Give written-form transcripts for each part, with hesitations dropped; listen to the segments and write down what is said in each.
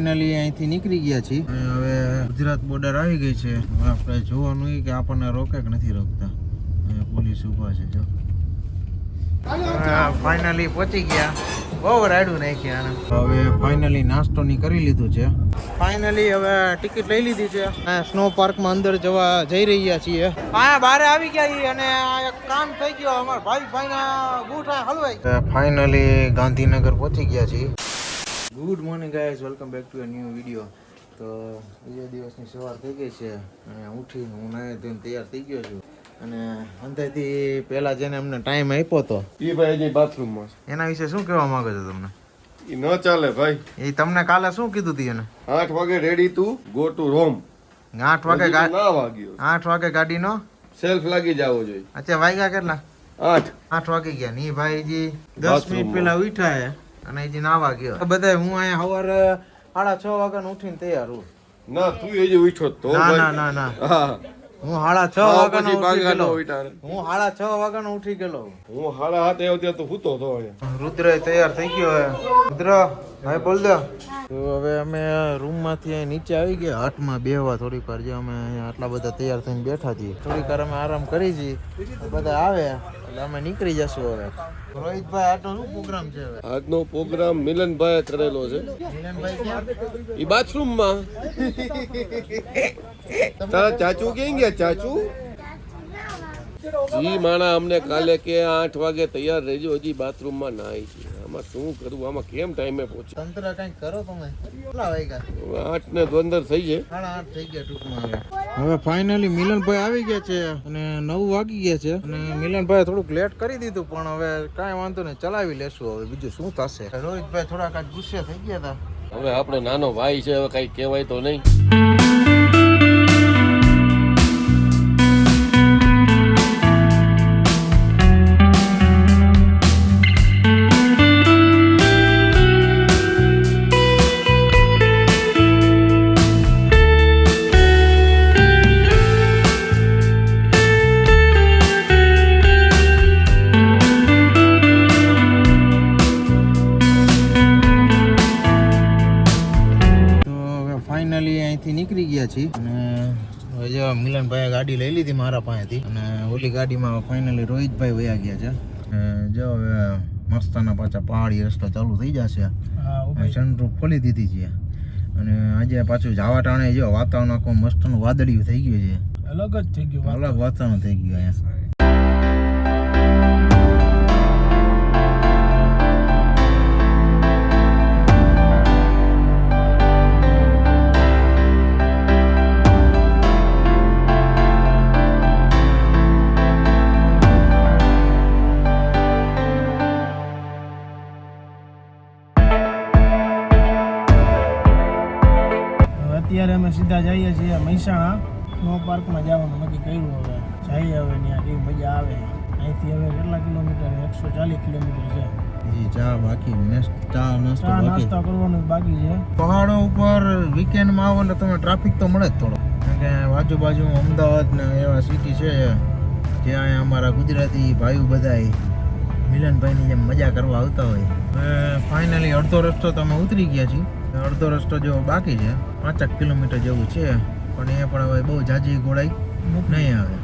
Finally અહીંથી નીકળી ગયા છીએ. હવે ગુજરાત બોર્ડર આવી ગઈ છે. હવે આપણે જોવાનું કે આપણને રોકે કે નથી રોકતા. પોલીસ ઊભા છે જો. ફાઇનલી પહોંચી ગયા. બહુ રાડું નાખ્યા. હવે ફાઇનલી નાસ્તો ની કરી લીધું છે. ફાઇનલી હવે ટિકિટ લઈ લીધી છે. સ્નો પાર્કમાં અંદર જઈ રહ્યા છીએ. અહીંયા બહાર આવી ગયા છીએ અને એક કામ થઈ ગયો. અમારા ભાઈના બૂટ હલવાઈ. ફાઇનલી ગાંધીનગર પહોંચી ગયા છીએ. Good morning guys, welcome back to a new video. તો બીજા દિવસની સવાર થઈ ગઈ છે અને ઉઠીને હું નાહી ધોઈને તૈયાર થઈ ગયો છું. અને અંતેથી પહેલા જેને અમને ટાઈમ આપ્યો હતો એ ભાઈ હજી બાથરૂમમાં છે. એના વિશે શું કહેવા માંગો છો તમને? એ ન ચાલે ભાઈ. એ તમને કાલે શું કીધું હતું એને? 8 વાગે રેડી તું ગો ટુ રોમ. 8 વાગે ના વાગ્યો. 8 વાગે ગાડીનો સેલ્ફ લાગી જાવો જોઈએ. અચ્છા વાગ્યા કેટલા? 8 વાગી ગયા. ની ભાઈ જી 10 મિનિટ પહેલા ઉઠ્યા હે અને હજી નાવા ગયો. બધા હું અહીંયા સવારે 6:30 વાગે ઉઠીને તૈયાર હું. ના તું હજી ઉઠ્યો તો ના હા હું 6:30 વાગ્યાનો ઉઠી ગયેલો. હું 6:30 વાગ્યાનો ઉઠી ગયેલો. હું 7:30 આવ્યો ત્યાં તો સૂતો હતો. રુદ્ર તૈયાર થઈ ગયો હે. રુદ્ર ભાઈ બોલ દો. તો હવે અમે રૂમ માંથી નીચે આવી ગયા. હાથમાં બેહવા થોડીક વાર જે અમે આટલા બધા તૈયાર થઈને બેઠા છીએ. થોડીક વાર અમે આરામ કરી છીએ. બધા આવે એટલે અમે નીકળી જશું હવે. રોહિતભાઈ આજનો શું પ્રોગ્રામ છે? હવે આજનો પ્રોગ્રામ મિલનભાઈ કરેલો છે. મિલનભાઈ ક્યાં? એ બાથરૂમમાં. તારા ચાચુ ક્યાં ગયા? ચાચુ જી માણા અમને કાલે કે 8 વાગે તૈયાર રહેજો, હજી બાથરૂમમાં નાહી છે. આમાં શું કરવું? આમાં કેમ ટાઈમે પહોંચે? તંત્ર કઈ કરો તમે. કેટલા વાગ્યા? 8 ને 15 થઈ છે. 8:30 થઈ ગયા ટૂંકમાં. હવે ફાઇનલી મિલનભાઈ આવી ગયા છે અને 9 વાગી ગયા છે અને મિલનભાઈ થોડુંક લેટ કરી દીધું પણ હવે કાંઈ વાંધો નહીં, ચલાવી લેશું. હવે બીજું શું થશે. રોહિતભાઈ થોડાક આજ ગુસ્સે થઈ ગયા હતા. હવે આપણે નાનો ભાઈ છે, હવે કઈ કહેવાય તો નહીં. અહીંથી નીકળી ગયા છીએ અને હવે જો મિલનભાઈએ ગાડી લઈ લીધી મારા પાસેથી અને ઓલી ગાડીમાં ફાઇનલી રોહિતભાઈ વયા ગયા છે. જો હવે મસ્તાના પાછા પહાડી રસ્તો ચાલુ થઈ જશે. સનરૂફ ખોલી દીધી છે અને આજે પાછું જવા ટાણે જો વાતાવરણ આખું મસ્તનું વાદળિયું થઈ ગયું છે. અલગ જ થઈ ગયું. અલગ વાતાવરણ થઈ ગયું અહીંયા. અત્યારે અમે સીધા જઈએ છીએ મહેસાણા સ્નો પાર્કમાં જવાનું નક્કી કર્યું. હવે જઈએ હવે ત્યાં કેવી મજા આવે. અહીંથી હવે કેટલા કિલોમીટર? 140 કિલોમીટર છે. ચા બાકી, નાસ્તા કરવાનું બાકી છે. પહાડો ઉપર વીકેન્ડમાં આવો એટલે તમે ટ્રાફિક તો મળે જ થોડો, કારણ કે આજુબાજુ અમદાવાદ ને એવા સિટી છે જ્યાં અમારા ગુજરાતી ભાઈઓ બધા મિલનભાઈની જેમ મજા કરવા આવતા હોય. ફાઇનલી અડધો રસ્તો તો અમે ઉતરી ગયા છીએ. અડધો રસ્તો જેવો બાકી છે, 5 કિલોમીટર જેવું છે પણ એ પણ હવે બહુ જાજી ગોળાઈ નહીં આવે.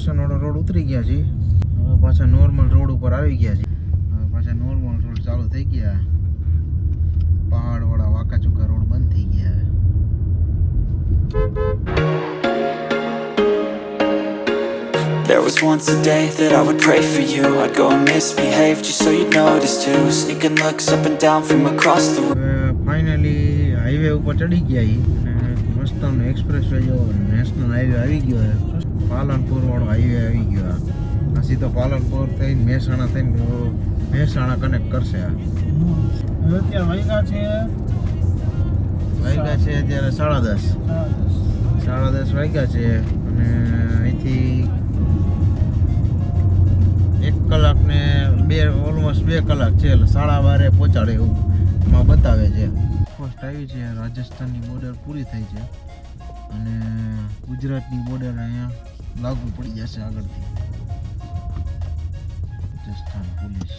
વાળો રોડ ઉતરી ગયા છીએ. હવે પાછા નોર્મલ રોડ ઉપર આવી ગયા છીએ. હવે પાછા નોર્મલ રોડ ચાલુ થઈ ગયા. પહાડવાળા વાંકા ચૂકા રોડ બંધ થઈ ગયા. There was once a day that I would pray for you. I'd go and misbehave just so you'd notice too. Sneaking looks up and down from across the room. Finally highway ઉપર ચડી ગયા છીએ અને મસ્તનો express way જો national highway આવી ગયો છે. પાલનપુર વાળો હાઈવે આવી ગયો. આ સીધો પાલનપુર થઈને મહેસાણા થઈને મહેસાણા કનેક્ટ કરશે. આ હવે અત્યારે વાગ્યા છે અત્યારે 10:30. 10:30 વાગ્યા છે અને અહીંથી 1 કલાક ને ઓલમોસ્ટ 2 કલાક છે એટલે 12:30 પહોંચાડે એવું માં બતાવે છે. ફર્સ્ટ આવી છે રાજસ્થાનની બોર્ડર પૂરી થઈ છે અને ગુજરાતની બોર્ડર અહીંયા લાગુ પડી જશે આગળથી. રાજસ્થાન પોલીસ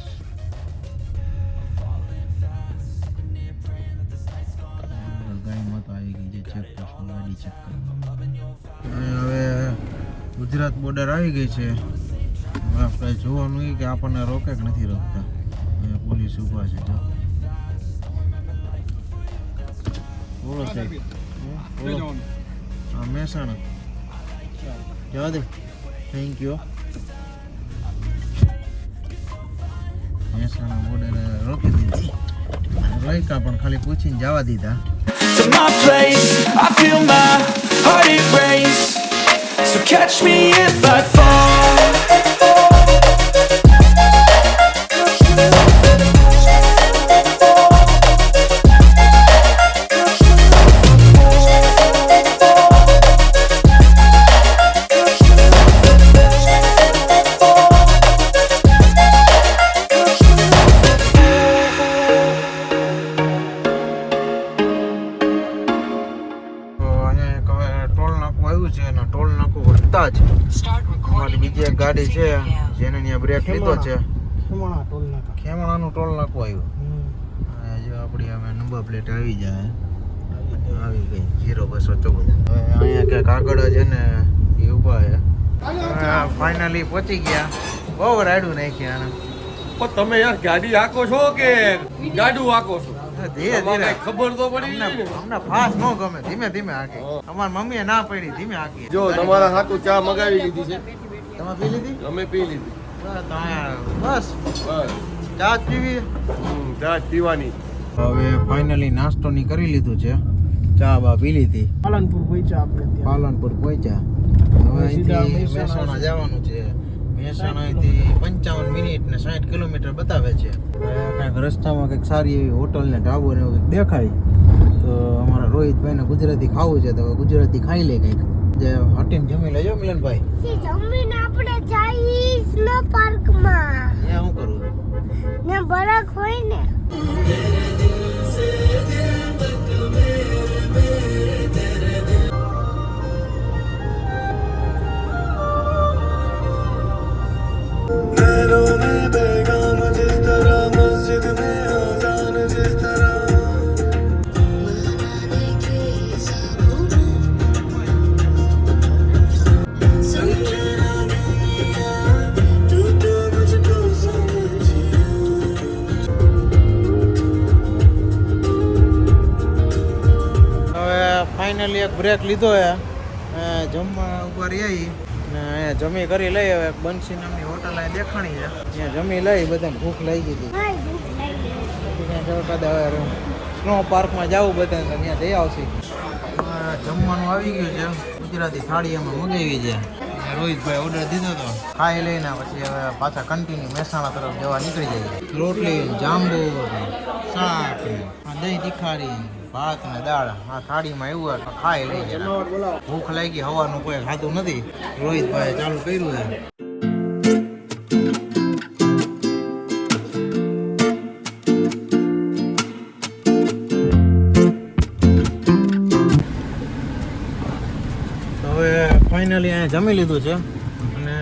ગાડીમાં તો આવી ગઈ છે ચેકપોસ્ટમાં ગાડી ચેક કરવા. હવે ગુજરાત બોર્ડર આવી ગઈ છે. આપણે જોવાનું એ કે આપણને રોકે કે નથી રોકતા. અહીંયા પોલીસ ઊભા છે. જો બોલો સાહેબ. બોલો. હા મહેસાણા જવા દે. Thank you. મહેસાણા બોર્ડર રોકી દીધી. રોક્યા પણ ખાલી પૂછીને જવા દીધા. To my place, I feel my heart erase. So catch me if I fall. અમારી બીજી એક ગાડી છે જેને ત્યાં બ્રેક લીધો છે. ખેમણાનું ટોલ નાકું આવ્યું. જો આપણી હવે નંબર પ્લેટ આવી જાય. આવી ગઈ 0214. હવે અહીંયા ક્યાંક આગળ છે ને એ ઊભા છે. ફાઇનલી પહોંચી ગયા. બહુ રાયડું નાખ્યા આને. પણ તમે યાર ગાડી હાકો છો કે ગાડું હાકો છો? ધીરે ધીરે ખબર તો પડી. અમને ફાસ્ટ ન ગમે. ધીમે ધીમે હાકી. અમારી મમ્મીએ ના પડી ધીમે હાકી. જો તમારા હાટુ ચા મગાવી લીધી છે. તમે પી લીધી? અમે પી લીધી. બસ બસ ચા જ પીવી. ચા પીવાની. હવે ફાઇનલી નાસ્તો ની કરી લીધું છે. ચા બા પી લીધી. પાલનપુર પહોંચ્યા આપણે. પાલનપુર પહોંચ્યા. હવે અહીંથી મહેસાણા જવાનું છે. મહેસાણાથી 55 મિનિટ ને 60 કિલોમીટર બતાવે છે. કાંઈક રસ્તામાં કંઈક સારી એવી હોટલ ને ઢાબો ને એવું દેખાય તો અમારા રોહિતભાઈને ગુજરાતી ખાવું છે તો ગુજરાતી ખાઈ લે કંઈક. જે હટીને જમી લેજો મિલનભાઈ. જમીને આપણે જઈએ સ્નો પાર્કમાં. ત્યાં શું કરું? ને બરફ હોય ને. ફાઇનલી એક બ્રેક લીધો હે. જમવા ઉપર આવી ને અહીંયા જમી કરી લઈ. હવે બંસી નામની હોટલ અહીં દેખાણી છે. ત્યાં જમી લઈ. બધાને ભૂખ લાગી હતી. હવે સ્નો પાર્કમાં જવું બધાને તો ત્યાં જઈ આવશે. જમવાનું આવી ગયું છે. ગુજરાતી થાળી એમાં મગાવી છે. રોહિતભાઈ ઓર્ડર દીધો હતો. ખાઈ લઈને પછી હવે પાછા કન્ટિન્યુ મહેસાણા તરફ જવા નીકળી જઈએ. રોટલી જાંબુ શાક દહીં તીખારી ભાત ને દાળ આ થાળીમાં એવું ખાઈ લઈ. ભૂખ લાગી. હવાનું કોઈ ખાતું નથી. રોહિતભાઈ ચાલુ કર્યું છે. હવે ફાઇનલી અહીંયા જમી લીધું છે અને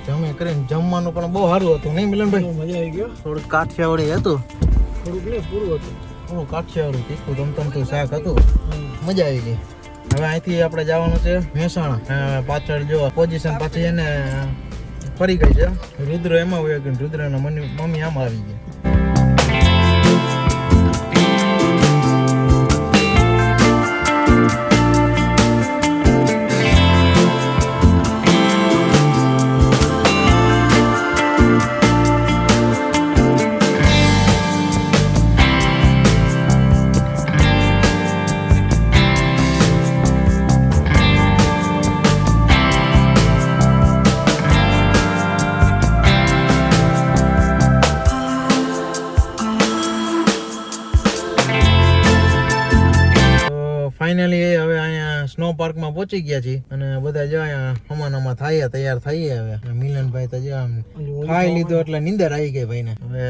જમી કરીને જમવાનું પણ બહુ સારું હતું નહીં મિલનભાઈ? મજા આવી ગયો. થોડુંક કાઠિયાવાડી હતું. થોડુંક નહીં પૂરું હતું. થોડું કાઠિયાવાડી તીખું તમતમતું શાક હતું. મજા આવી ગઈ. હવે અહીંથી આપણે જવાનું છે મહેસાણા. પાછળ જો પોઝિશન પાછી એને ફરી ગઈ છે. રુદ્ર એમાં હોય કે રુદ્રના મમ્મી આમાં આવી ગયા. ફાઇનલી હવે અહીંયા સ્નો પાર્કમાં પહોંચી ગયા છીએ અને બધા જો અહીંયા હમાનામાં થાય તૈયાર થઈએ. હવે મિલનભાઈ તો જો આમ ખાઈ લીધું એટલે નીંદર આવી ગઈ ભાઈને. હવે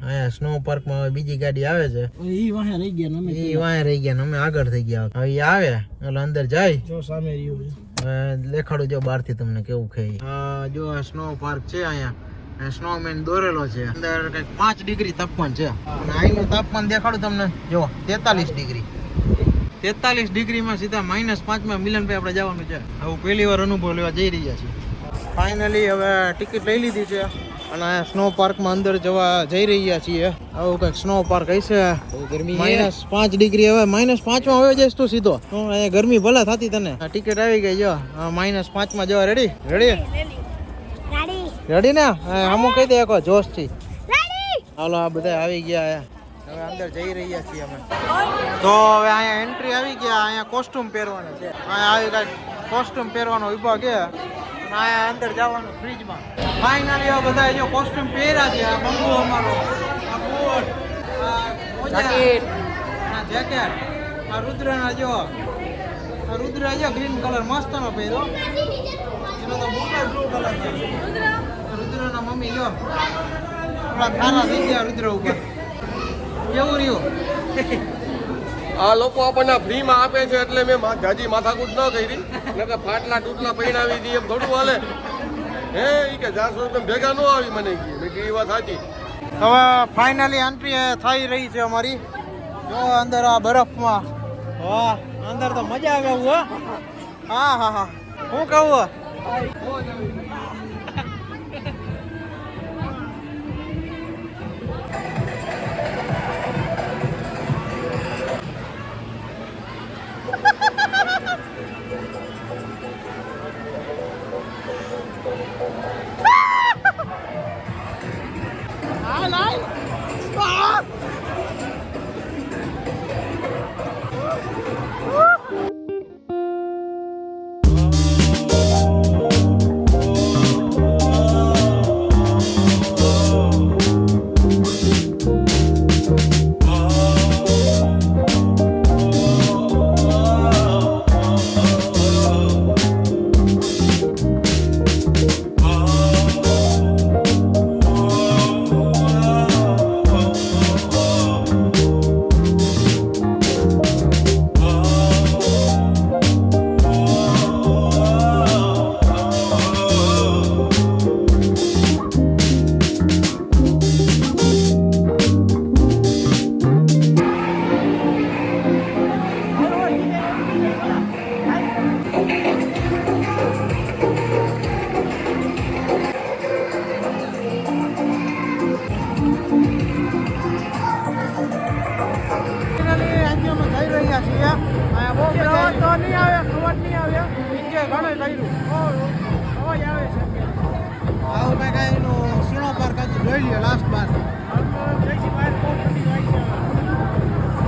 અહીંયા સ્નો પાર્કમાં હવે બીજી ગાડી આવે છે. ઈ વાહે રહી ગયા ને એ વાંહે રહી ગયા ને અમે આગળ થઈ ગયા. હવે એ આવે એટલે અંદર જાય. જો સામે રહ્યું છે. હવે દેખાડું જો બહારથી તમને કેવું ખાઈ. જો આ સ્નો પાર્ક છે અહીંયા. સ્નોમેન દોરેલો છે. અંદર કઈક 5 ડિગ્રી તાપમાન છે અને અહીંનું તાપમાન દેખાડું તમને. જો 43 ડિગ્રી. 43 ડિગ્રીમાં સીધા -5માં મિલનભાઈ આપણે જવાનું છે. હવે પહેલી વાર અનુભવ લેવા જઈ રહ્યા છીએ. ફાઇનલી હવે ટિકિટ લઈ લીધી છે અને સ્નો પાર્કમાં અંદર જઈ રહ્યા છીએ. આવું કંઈક સ્નો પાર્ક હશે. -5 ડિગ્રી. હવે -5માં હવે જઈશ તું સીધો. અહીંયા ગરમી ભલે થતી તને. ટિકિટ આવી ગઈ જો. -5માં જવા. રેડી રેડી ને અમુક કહી દે એક જોશ થી. હાલો આ બધા આવી ગયા. હવે અંદર જઈ રહ્યા છીએ અમે. તો હવે અહીંયા એન્ટ્રી આવી ગયા. અહીંયા કોસ્ટ્યુમ પહેરવાનું છે. અહીંયા આવી કાંઈક કોસ્ટ્યુમ પહેરવાનો વિભાગ છે. અહીંયા અંદર જવાનું ફ્રીજમાં. ફાઇનલી હવે બધા જો કોસ્ટ્યુમ પહેર્યા છે. આ બંગલો અમારો, આ બૂટ, આ મોજા, આ જેકેટ, આ રુદ્રના જો. આ રુદ્ર જો ગ્રીન કલર મસ્તનો પહેર્યો. એનો તો બૂટ બ્લુ કલર છે. રુદ્રના મમ્મી જો થોડા ખારા થઈ ગયા રુદ્ર ઉપર. કેવું રહ્યું? આ લોકો આપણને ફ્રીમાં આપે છે એટલે મેં જાજી માથાકૂટ ન કરી. નકર ફાટલા તૂટલા પૈણાવી દી એમ થોડું હાલે. હે ઈ કે 400 તમે ભેગા ન આવી મને કી. મેં કીધી વાત સાચી. હવે ફાઇનલી એન્ટ્રી થઈ રહી છે અમારી. જો અંદર આ બરફમાં. વાહ, અંદર તો મજા આવે એવું. હા હા હા હું કહું.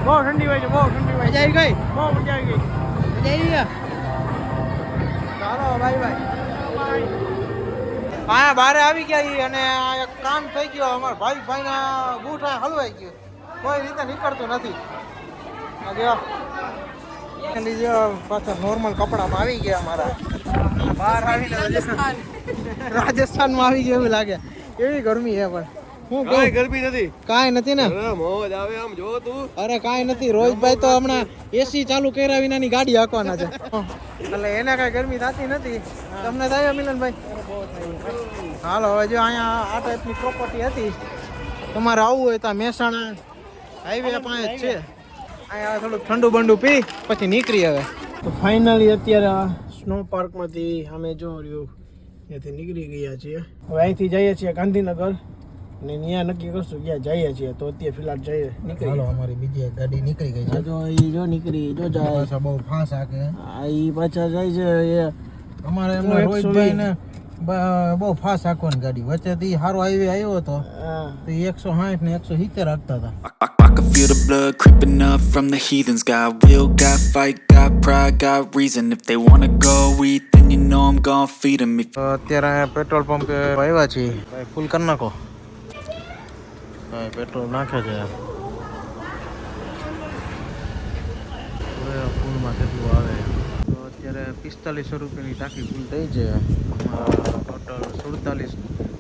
બહુ ઠંડી હોય છે. બહુ ઠંડી હોય. મજા આવી ગઈ. બહુ મજા આવી ગઈ. મજા આવી ગયા. ચાલો બાય બાય. હા બારે આવી ગયા ઈ અને એક કામ થઈ ગયો. અમારા ભાઈના બૂટ હલવાઈ ગયો. કોઈ રીતે નીકળતું નથી. પાછા નોર્મલ કપડામાં આવી ગયા અમારા. બહાર આવીને રાજસ્થાનમાં આવી ગયું એવું લાગે. એવી ગરમી છે પણ હું કાઈ ગરમી નથી. કાઈ નથી ને. મોજ આવે આમ જો તું. અરે કાઈ નથી. રોહિતભાઈ તો હમણાં એસી ચાલુ કર્યા વિનાની ગાડી હાંકવાના છે. એટલે એને કાંઈ ગરમી થતી નથી. તમને થાય મિલનભાઈ? હાલો હવે જો અહીંયા આ ટાઈપની પ્રોપર્ટી હતી. તમારે આવવું હોય તો મહેસાણા હાઈવે પાસે જ છે. અહીંયા થોડુંક ઠંડુ બંડુ પી પછી નીકળી હવે. તો ફાઇનલી અત્યારે સ્નો પાર્કમાંથી અમે જો રહ્યું ત્યાંથી નીકળી ગયા છીએ. હવે અહીંથી જઈએ છીએ ગાંધીનગર અને ત્યાં નક્કી કરશું ક્યાં જઈએ છીએ. તો અત્યારે ફિલહાલ જઈએ નીકળી. અમારી બીજી એક ગાડી નીકળી ગઈ છે. જો એ જો નીકળી જો જાય પાછા બહુ ફાસ હાકે. આ એ પાછા જાય છે એ અમારે એમના રોહિતભાઈ ને બહુ ફાસ હાંકવાની ગાડી વચ્ચેથી સારો હાઈવે આવ્યો હતો તો 160 ને 170 હાંકતા હતા. I can feel the blood creeping up from the heathens. Got will, got fight, got pride, got reason. If they wanna go eat, then you know I'm gon' feed them. If અત્યારે petrol પંપે આવ્યા છીએ. ભાઈ ફૂલ કરી નાખો. ભાઈ petrol નાખે છે. ફૂલમાં કેટલું આવે તો અત્યારે 4500 રૂપિયાની ટાંકી ફૂલ થઈ છે. ટોટલ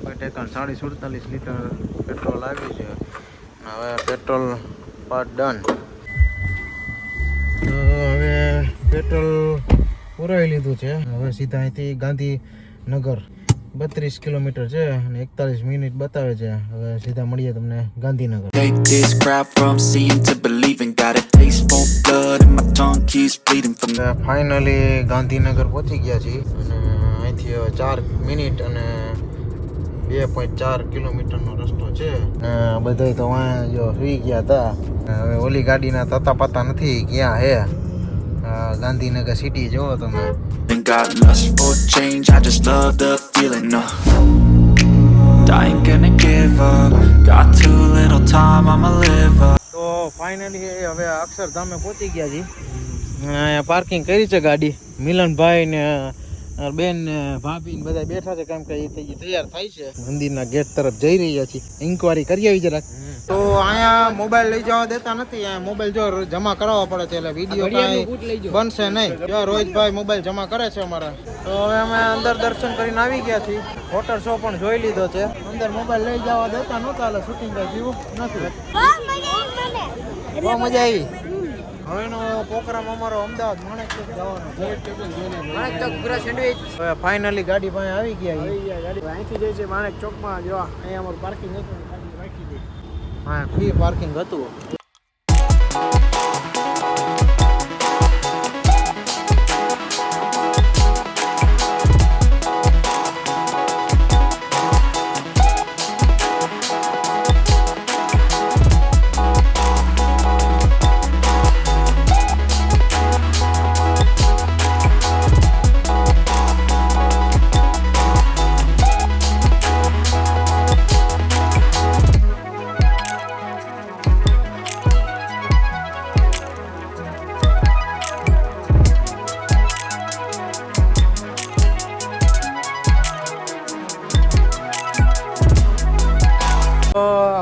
47 લીટર પેટ્રોલ આવ્યું છે. હવે પેટ્રોલ પાર્ટ ડન. તો હવે પેટ્રોલ પુરાવી લીધું છે. હવે સીધા અહીંથી ગાંધીનગર 32 કિલોમીટર છે અને 41 મિનિટ બતાવે છે. હવે સીધા મળીએ તમને Gandhinagar. take this crowd from seeing to believing. Got a taste for blood and my tongue keeps bleeding from finally Gandhinagar પહોંચી ગયા છીએ અને અહીંથી હવે 4 મિનિટ અને 2.4 કિલોમીટરનો રસ્તો છે. બધા તો વાં જો સુઈ ગયા હતા. હવે ઓલી ગાડીના તતા પતા નથી ક્યાં હે. ગાંધીનગર સિટી જોવો તમે. and got lust for change. I just love the feeling. No, I ain't gonna give up. Got too little time, I'ma live up. તો ફાઇનલી હવે અક્ષરધામે પહોંચી ગયા છીએ. અહીંયા પાર્કિંગ કરી છે ગાડી. મિલનભાઈ ને બેન ને ભાભી ને બધા બેઠા છે કેમ કે એ તૈયાર થાય છે. મંદિરના ગેટ તરફ જઈ રહ્યા છીએ. ઇન્કવાયરી કરી આવી જરાક. તો અહીંયા મોબાઈલ લઈ જવા દેતા નથી. અહીંયા મોબાઈલ જો જમા કરાવવા પડે છે એટલે વિડીયો કાંઈ બનશે નહીં. જો રોહિતભાઈ મોબાઈલ જમા કરે છે અમારા. તો હવે અમે અંદર દર્શન કરીને આવી ગયા છીએ. વોટર શો પણ જોઈ લીધો છે. અંદર મોબાઈલ લઈ જવા દેતા નહોતા એટલે શૂટિંગ કઈ થયું નથી. બહુ મજા આવી. હવેનો પ્રોગ્રામ અમારો અમદાવાદ માણેક ચોક જવાનો. માણેક ચોક પૂરા સેન્ડવિચ. હવે ફાઇનલી ગાડી પાસે આવી ગયા. ગાડી અહીંથી જાય છે માણેક ચોકમાં. જો અહીંયા અમારું પાર્કિંગ હતું રાખી દે. હા ફ્રી પાર્કિંગ હતું.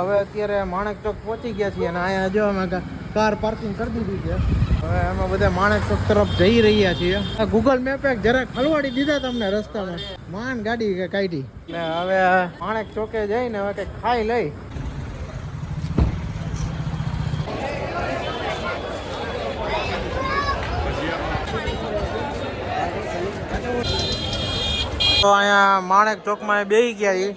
હવે અત્યારે માણેક ચોક પહોંચી ગયા છીએ અને અહીંયા જો અમે કાર પાર્કિંગ કરી દીધી છે. હવે અમે બધા માણેક ચોક તરફ જઈ રહ્યા છીએ. ગૂગલ મેપે જરાક હલવાડી દીધા તમને રસ્તામાં. માન ગાડી કાઢી એટલે હવે માણેક ચોકે જઈને હવે કંઈક ખાઈ લઈ. તો અહીંયા માણેક ચોકમાં બેસી ગયા છીએ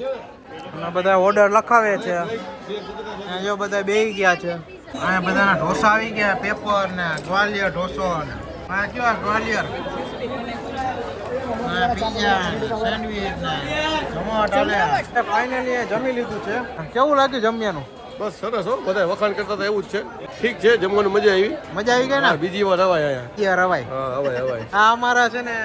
અને બધા ઓર્ડર લખાવે છે. અહીંયા જો બધા બેસી ગયા છે. અહીંયા બધાના ઢોસા આવી ગયા. પેપર ને ગ્વાલિયર ઢોસો ને આ કેવા ગ્વાલિયર પીઝા સેન્ડવીચ ને જમાટ. ફાઇનલી જમી લીધું છે. કેવું લાગ્યું જમ્યાનું? બસ સરસ હો. બધા વખાણ કરતા હતા એવું જ છે. ઠીક છે, જમવાનું મજા આવી. મજા આવી ગઈ ને? બીજી વાર અવાય અહીંયા. ત્યાં રવાય. હા અવાય અવાય. આ અમારા છે ને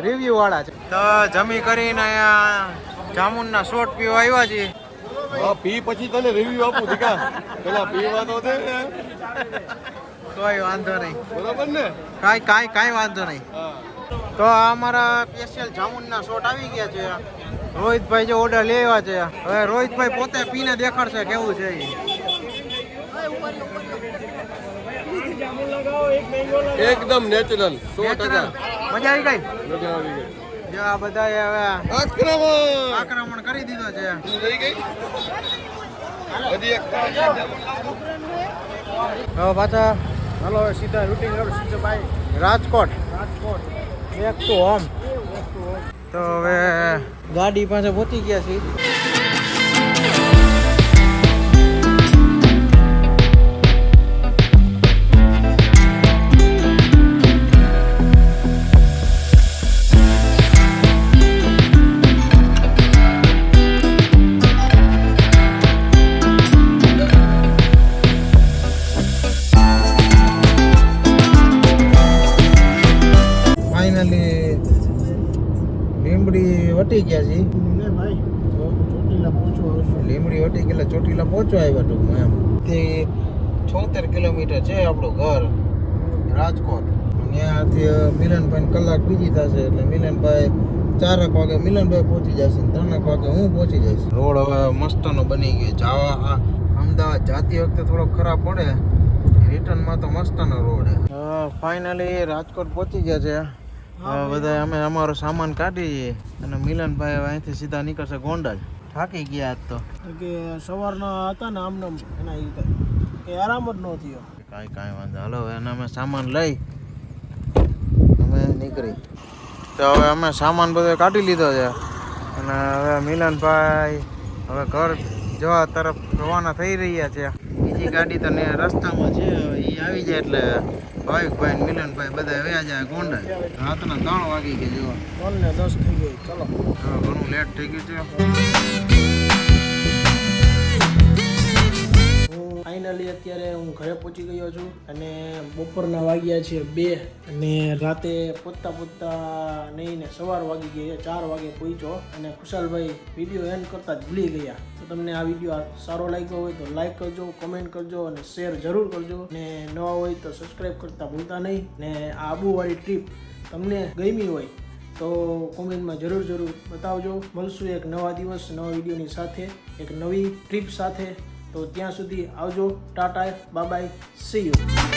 રિવ્યુ વાળા છે. તો જમી કરીને અહીંયા જામુનના શોટ પીવા આવ્યા છીએ. હા પી પછી તને રિવ્યુ આપું દીકા. પેલા પીવા તો દે. કોઈ વાંધો નહીં. બરાબર ને? કાંઈ વાંધો નહીં. તો આ અમારા સ્પેશિયલ જામુનના શોટ આવી ગયા છે. રોહિતભાઈ જો ઓર્ડર લેવા છે. હવે રોહિતભાઈ પોતે પીને દેખાડશે કેવું છે. એકદમ નેચરલ 100%. મજા આવી ગઈ. મજા આવી ગઈ. જો આ બધાએ હવે આક્રમણ કરી દીધો છે. થઈ ગઈ. હજી એક હવે પાછા હાલો હવે સીધા રૂટિંગ કરો સીધા ભાઈ રાજકોટ. Back to home. તો હવે ગાડી પાસે પહોંચી ગયા છીએ. પહોંચવા આવ્યા ટૂંકમાં એમ તે 76 કિલોમીટર છે આપણું ઘર રાજકોટ. ત્યાંથી મિલનભાઈ કલાક બીજી થશે એટલે મિલનભાઈ 4 વાગે મિલનભાઈ પહોંચી જશે, 3 વાગે હું પહોંચી જઈશ. રોડ હવે મસ્તનો બની ગયો. જવા અમદાવાદ જાતી વખતે થોડો ખરાબ પડે, રિટર્નમાં તો મસ્તનો રોડ છે. ફાઇનલી રાજકોટ પહોંચી ગયા છે. હવે બધા અમે અમારો સામાન કાઢીએ અને મિલનભાઈ હવે અહીંથી સીધા નીકળશે ગોંડલ. થાકી ગયા આજ તો કે સવારના હતા ને આમને એના એ આરામ જ ન થયો. કાંઈ વાંધો. હાલો હવે એને અમે સામાન લઈ અમે નીકળી. તો હવે અમે સામાન બધો કાઢી લીધો છે અને હવે મિલનભાઈ હવે ઘર જવા તરફ રવાના થઈ રહ્યા છે. બીજી ગાડી તો ને રસ્તામાં છે, એ આવી જાય એટલે ભાવિકભાઈ ને મિલનભાઈ બધા વ્યા જાય ગોંડલ. રાતના 3 વાગી ગયા. જો 3 ને 10 થઈ ગઈ. ચલો ઘણું લેટ થઈ ગયું છે. ફાઇનલી અત્યારે હું ઘરે પહોંચી ગયો છું અને બપોરના વાગ્યા છે 2 અને રાતે પહોંચતા નહીં ને સવાર વાગી ગઈ 4 વાગે પહોંચ્યો અને ખુશાલભાઈ વિડીયો એન્ડ કરતાં જ ભૂલી ગયા. તો તમને આ વિડીયો સારો લાગ્યો હોય તો લાઈક કરજો, કમેન્ટ કરજો અને શેર જરૂર કરજો. ને નવા હોય તો સબસ્ક્રાઈબ કરતા ભૂલતા નહીં. ને આ આબુવાળી ટ્રીપ તમને ગમી હોય તો કોમેન્ટમાં જરૂર બતાવજો. મળશું એક નવા દિવસ નવા વિડીયોની સાથે, એક નવી ટ્રીપ સાથે. તો ત્યાં સુધી આવજો. Tata, bye bye, C you.